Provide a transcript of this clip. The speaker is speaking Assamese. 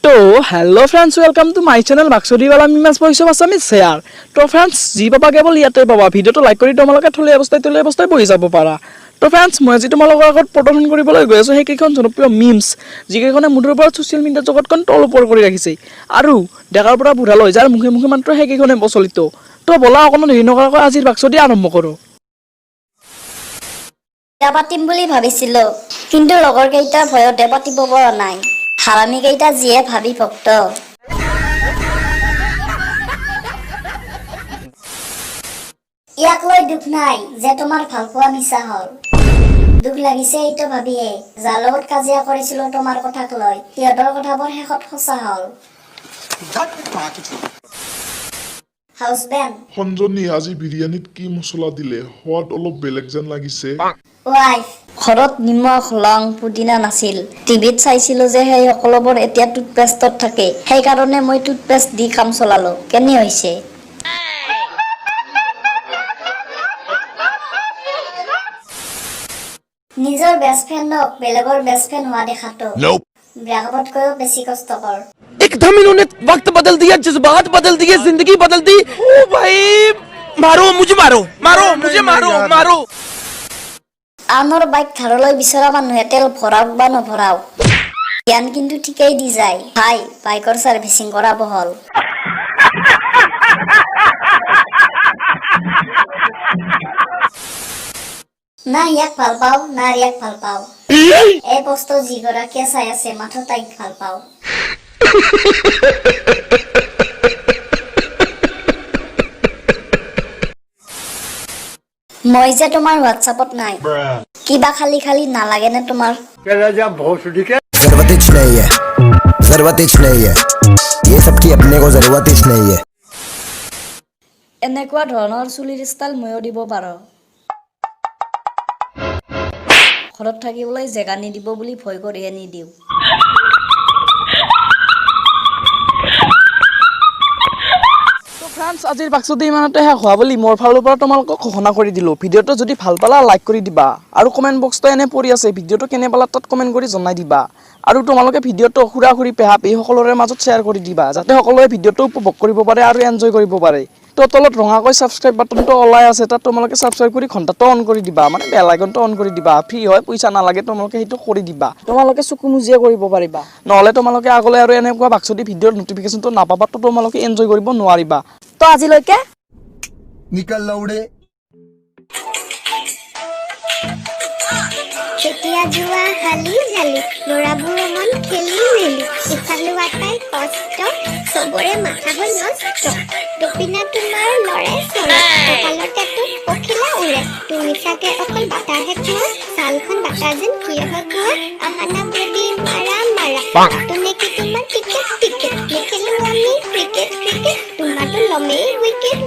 तो hello friends welcome to my channel बाक्सुरीवाला मिमास ভইচ অফ আসামিজ শেয়ার। তো ফ্রেন্ডস যি পাবা কেৱল ইয়াতে পাবা ভিডিওটো লাইক কৰি তোমালোকে থলে অৱস্থায় বহি যাব পাৰা। তো ফ্ৰেন্ডস মই আজি তোমালোকৰ আগত প্ৰদৰ্শন কৰিবলৈ গৈ আছো সেইকেইখন জনপ্ৰিয় মিমছ যিকেইখনে মুঠৰ পৰা ছ'চিয়েল মিডিয়া জগতখন তল ওপৰ কৰি ৰাখিছে আৰু ডেকাৰ পৰা বুঢ়ালৈ যাৰ মুখে মুখে মাত্ৰ সেইকেইখনে প্ৰচলিত। তো বলা অকণো দেৰি নকৰাকৈ আজিৰ বাক্সটি আৰম্ভ কৰোঁ। পাতিম বুলি ভাবিছিলো কিন্তু লগৰ কেইটাৰ ভয়তে পাতিব পৰা নাই। হাৰামি কেইটা যিয়ে ভাবি ভক্ত। ইয়াক লৈ দুখ নাই যে তোমাৰ ভাল পোৱা মিছা হল। দুখ লাগিছে এইটো ভাবিয়ে যাৰ লগত কাজিয়া কৰিছিলো তোমাৰ কথাক লৈ সিহঁতৰ কথাবোৰ শেষত সঁচা হল। হাউচবেণ্ড সঞ্জনী আজি বিৰিয়ানীত কি মছলা দিলে? সোৱাদ অলপ বেলেগ যেন লাগিছে। ৱাইফ ঘৰত নিমখ লং পুদিনা নাছিল। টিভিত চাইছিলো যে সেই সকলোবোৰ এতিয়া টুথপেষ্টত থাকে সেইকাৰণে মই টুথপেষ্ট দি কাম চলালো। কেনে হৈছে? নিজৰ বেষ্ট ফ্ৰেণ্ডক বেলেগৰ বেষ্ট ফ্ৰেণ্ড হোৱা দেখাটো ব্ৰেকআপতকৈও বেছি কষ্টকৰ। एकदम इन्होंने वक्त बदल दिया, जज्बात बदल दिए, जिंदगी बदल दी। ओ भाई मारो मुझे, मारो। আনৰ বাইক ধাৰলৈ বিচৰা মানুহে তেল ভৰাওক বা নভৰাওক জ্ঞান কিন্তু ঠিকেই দি যায়। ভাই বাইকৰ চাৰ্ভিচিং কৰা বহল। না ইয়াক ভাল পাওঁ না ইয়াক ভাল পাওঁ। এই বস্ত যিগৰাকীয়ে চাই আছে মাথো তাইক ভাল পাওঁ। মই যে তোমাৰ হোৱাটছআপত নাই কিবা খালি খালি নালাগে নে তোমাৰ? जरूरत नहीं है ये सबकी अपने को जरूरत नहीं है। এনেকুৱা ধৰণৰ চুলিৰ ষ্টাইল ময়ো দিব পাৰো। ঘৰত থাকিবলৈ জেগা নিদিব বুলি ভয় কৰিহে নিদিওঁ। ফ্ৰেন্ডছ আজিৰ বাক্সটি ইমানতে শেষ হোৱা বুলি মোৰ ফালৰ পৰা তোমালোকক ঘোষণা কৰি দিলোঁ। ভিডিঅ'টো যদি ভাল পালা লাইক কৰি দিবা আৰু কমেণ্ট বক্সটো এনে পৰি আছে ভিডিঅ'টো কেনে পালা তাত কমেণ্ট কৰি জনাই দিবা আৰু তোমালোকে ভিডিঅ'টো খুৰা খুৰী পেহা পেহী সকলোৰে মাজত শ্বেয়াৰ কৰি দিবা যাতে সকলোৱে ভিডিঅ'টো উপভোগ কৰিব পাৰে আৰু এনজয় কৰিব পাৰে। তো তলত ৰঙাকৈ ছাবস্ক্ৰাইব বাটনটো ওলাই আছে তাত তোমালোকে ছাবস্ক্ৰাইব কৰি ঘণ্টাটো অন কৰি দিবা মানে বেল আইকনটো অন কৰি দিবা। ফ্ৰী হয় পইচা নালাগে তোমালোকে সেইটো কৰি দিবা। তোমালোকে চকু মুজিয়ে কৰিব পাৰিবা নহ'লে তোমালোকে আগলৈ আৰু এনেকুৱা বাক্সটি ভিডিঅ'ৰ নটিফিকেশ্যনটো নাপাবা তো তোমালোকে এনজয় কৰিব নোৱাৰিবা। তো আজিলৈকে निकल लौड़े তেতিয়া যোৱা হালি জালি ল'ৰাবোৰৰ মন খেলি মেলি ইফালে আটাই কষ্ট চবৰে মাথাবোৰ নষ্ট। দপিনা তোমাৰ লৰে চৰে কপালতে তোক পখিলা উৰে তুমি চাগে অকল বাটাৰহে খোৱা ছালখন বাটাৰ যেন কিয়হে খোৱা আহানা বেবী মাৰা তুমি কি তোমাৰ টিকেট নেখেলো আমি ক্ৰিকেট তোমাৰতো লমেই উইকেট